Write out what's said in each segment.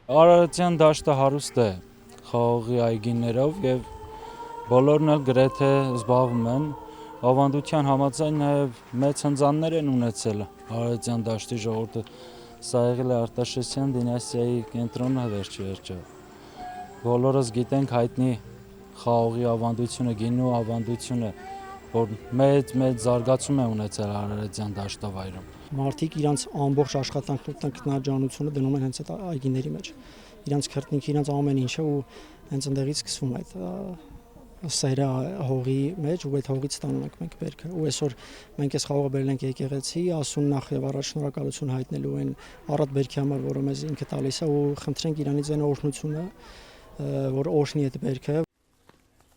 Արարատյան դաշտը հարուստ է խաղողի այգիներով եւ բոլորն էլ գրեթե զբաղվում են ավանդության համաձայն նաեւ մեծ հնձաններ են ունեցել Արարատյան դաշտի ժողովուրդը, սա եղել է Արտաշեսյան դինաստիայի կենտրոնը վերջիվերջո։ Բոլորս գիտենք հայտնի խաղողի ավանդությունը, գինու ավանդությունը, որ մեծ զարգացում է ունեցել Արարատյան դաշտավայրում։ Մարդիկ իրանց ամբողջ աշխատանքն քննաջանությունը դնում են հենց այդ այգիների մեջ։ Իրանց քրտնիքը, իրանց ամեն ինչը ու հենց այնտեղից սկսվում է այդ սերը հողի մեջ ու այդ հողից ստանում ենք մենք բերքը։ Ու այսօր մենք այս խաղողը բերել ենք եկեղեցի, ասուն նախ եւ առաջ շնորհակալություն հայտնելու այն առատ բերքի համար, որը մեզ ինքը տալիս է ու խնդրենք իրանից այն օրհնությունը, որ օրհնի այդ բերքը։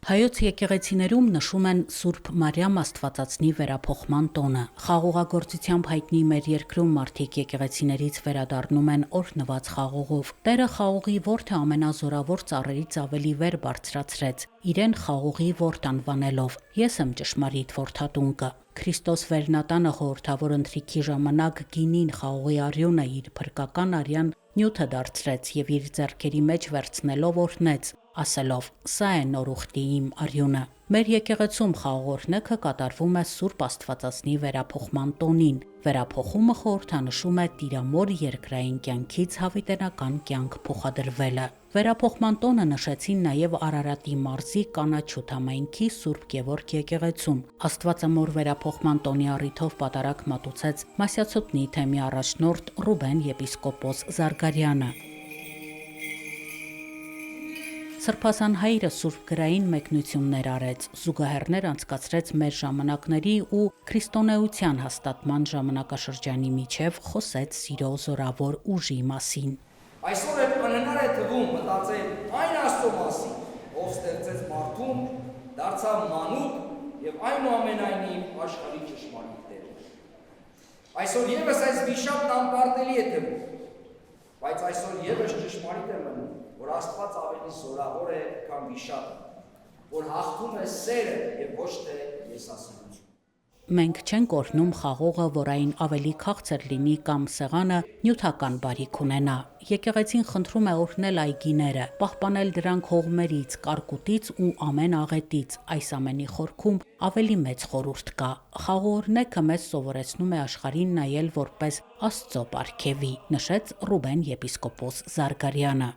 Հայոց եկեղեցիներում նշում են Սուրբ Մարիամ Աստվածածնի վերափոխման տոնը։ Խաղողագործությամբ հայտնի մեր երկրում մարդիկ եկեղեցիներից վերադառնում են օրհնված խաղողով։ Տերը խաղողի որդը ամենազորավոր ծառերից ավելի վեր բարձրացրեց, իրեն խաղողի որդը անվանելով։ Ես եմ ճշմարիտ որդատունկը։ Քրիստոս վերնատանը խորհրդավոր ընթրիքի ժամանակ գինին խաղողի արյունը իր փրկական արյան նյութը դարձրեց եւ իր ձեռքերի մեջ վերցնելով օրհնեց, ասելով. «Սա է նոր ուխտի իմ արյունը»։ Մեր եկեղեցում խաղողօրհնեքը կատարվում է Սուրբ Աստվածածնի վերափոխման տոնին։ Վերափոխումը խորհրդանշում է Տիրամոր երկրային կյանքից հավիտենական կյանք փոխադրվելը։ Վերափոխման տոնը նշեցին նաև Արարատի մարզի Կանաչութ համայնքի Սուրբ Գևորգ եկեղեցում։ Աստվածամոր վերափոխման տոնի առիթով պատարագ մատուցեց Մասյացոտնի թեմի առաջնորդ Ռուբեն եպիսկոպոս Զարգարյանը։ Սրբազան հայրը սուրբ գրային մեկնություններ արեց, զուգահեռներ անցկացրեց մեր ժամանակների ու քրիստոնեության հաստատման ժամանակաշրջանի միջև, խոսեց սիրո զորավոր ուժի մասին։ Այսօր էլ անհնար է թվում մտածել այն Աստծո մասին, ով ստեղծեց մարդուն, դարձավ մանուկ եւ այնուամենայնիվ աշխարհի ճշմարիտ Տեր։ Այսօր եւս այս վիշապն անպարտելի է թվում, բայց այսօր եւս ճշմարիտ է մնում, որ Աստված ավելի զորավոր է, քան վիշապը, որ հաղթում է սերը եւ ոչ թե եսասիրությունը։ Մենք չենք օրհնում խաղողը, որ այն ավելի քաղցր լինի կամ սեղանը նյութական բարիք ունենա։ Եկեղեցին խնդրում է օրհնել այգիները, պահպանել դրանք հողմերից, կարկուտից ու ամեն աղետից։ Այս ամենի խորքում ավելի մեծ խորհուրդ կա։ Խաղողօրհնեքը մեզ սովորեցնում է աշխարհին նայել որպես Աստծո պարգևի, նշեց Ռուբեն եպիսկոպոս Զարգարյանը։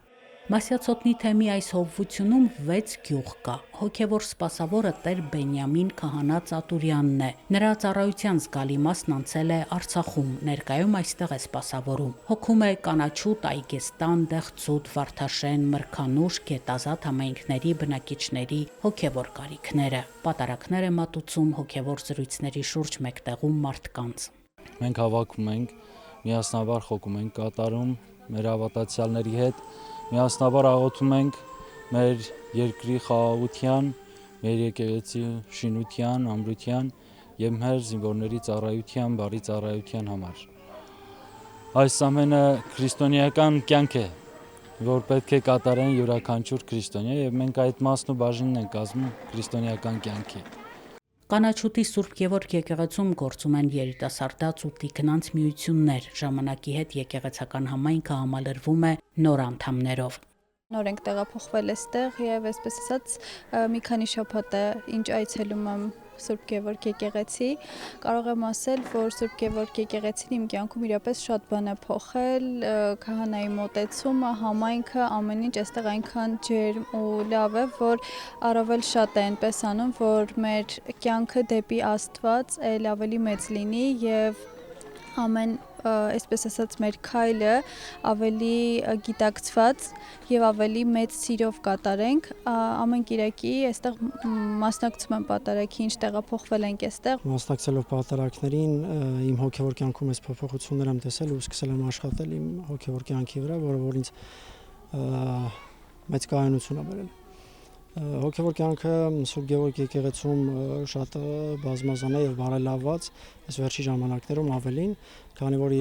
Մասյացոտնի թեմի այս հովվությունում 6 գյուղ կա։ Հոգևոր սպասավորը Տեր Բենյամին Քահանա Ծատուրյանն է։ Նրա ծառայության զգալի մասն անցել է Արցախում, ներկայում այստեղ է սպասավորում։ Հոգում է Կանաչութ, Այգեստան, Դեղցուտ, Վարդաշեն, Մրգանուշ, Գետազատ համայնքների բնակիչների հոգևոր կարիքները։ Պատարակներ է մատուցում հոգևոր զրույցների շուրջ մեկտեղում մարդկանց։ Մենք հավաքում ենք, միասնաբար խոկում ենք կատարում մեր հավատացյալների հետ, միասնաբար աղոթում ենք մեր երկրի խաղաղության, մեր եկեղեցի շինության, ամրության եւ մեր զինվորների ծառայության, բարի ծառայության համար։ Այս ամենը քրիստոնեական կյանք է, որ պետք է կատարեն յուրաքանչյուր քրիստոնյա եւ մենք այդ մասն ու բաժինն ենք կազմում քրիստոնեական կյանքի։ Կանաչութի Սուրբ Գևորգ եկեղեցում գործում են երիտասարդաց ու տիկնանց միություններ, ժամանակի հետ եկեղեցական համայնքը համալրվում է նոր անդամներով։ Նոր ենք տեղափոխվել այստեղ եւ այսպես ասած մի քանի շաբաթ է ինչ այցելում եմ Սուրբ Գևորգ եկեղեցի, կարող եմ ասել, որ Սուրբ Գևորգ եկեղեցին իմ կյանքում իրապես շատ բան է փոխել, քահանայի մոտեցումը, համայնքը, ամեն ինչ այստեղ այնքան ջերմ ու լավ է, որ առավել շատ է այնպես անում, որ մեր կյանքը դեպի Աստված այլ ավելի մեծ լինի եւ ամեն այսպես ասած մեր քայլը ավելի գիտակցված եւ ավելի մեծ սիրով կատարենք ամեն կիրակի այստեղ մասնակցում եմ պատարագի ինչ տեղափոխվել ենք այստեղ մասնակցելով պատարագներին իմ հոգեվոր կյանքում այս փոփոխություններ եմ տեսել ու սկսել եմ աշխատել իմ հոգեվոր կյանքի վրա, որը ինձ մեծ կայունություն է բերել։ Հոգևոր կյանքը Սուրբ Գևորգ եկեղեցում շատ բազմազան է եւ բարելավված, այս վերջի ժամանակներում ավելին, քանի որ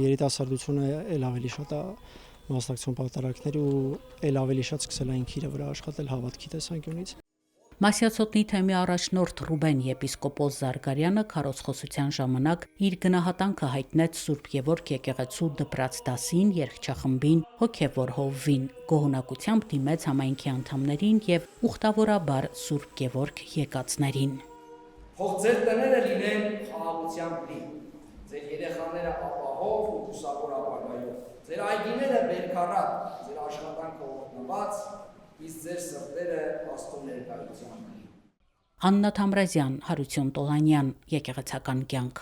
երիտասարդությունը ել ավելի շատ է մասնակցում պատարագների ու ել ավելի շատ սկսել է ինքիրը վրա աշխատել հավատքի տեսանկյունից։ Մասյացոտնի թեմի առաջնորդ Ռուբեն եպիսկոպոս Զարգարյանը քարոզխոսության ժամանակ իր գնահատանքը հայտնեց Սուրբ Գևորգ եկեղեցու դպրաց դասին, երգչախմբին, հոգևոր հովվին, գոհունակությամբ դիմեց համայնքի անդամներին եւ ուխտավորաբար Սուրբ Գևորգ եկածներին։ Թող ձեր տները լինեն խաղաղությամբ լի, ձեր երեխաները ապահով ու հուսավոր ապագայով, ձեր այգիները բերքառատ, ձեր աշխատանքը օրհնված, իսկ ձեր սրտերը Աստծո ներկայությամբ լի։ Աննա Թամրազյան, Հարություն Տոլանյան, Եկեղեցական կյանք։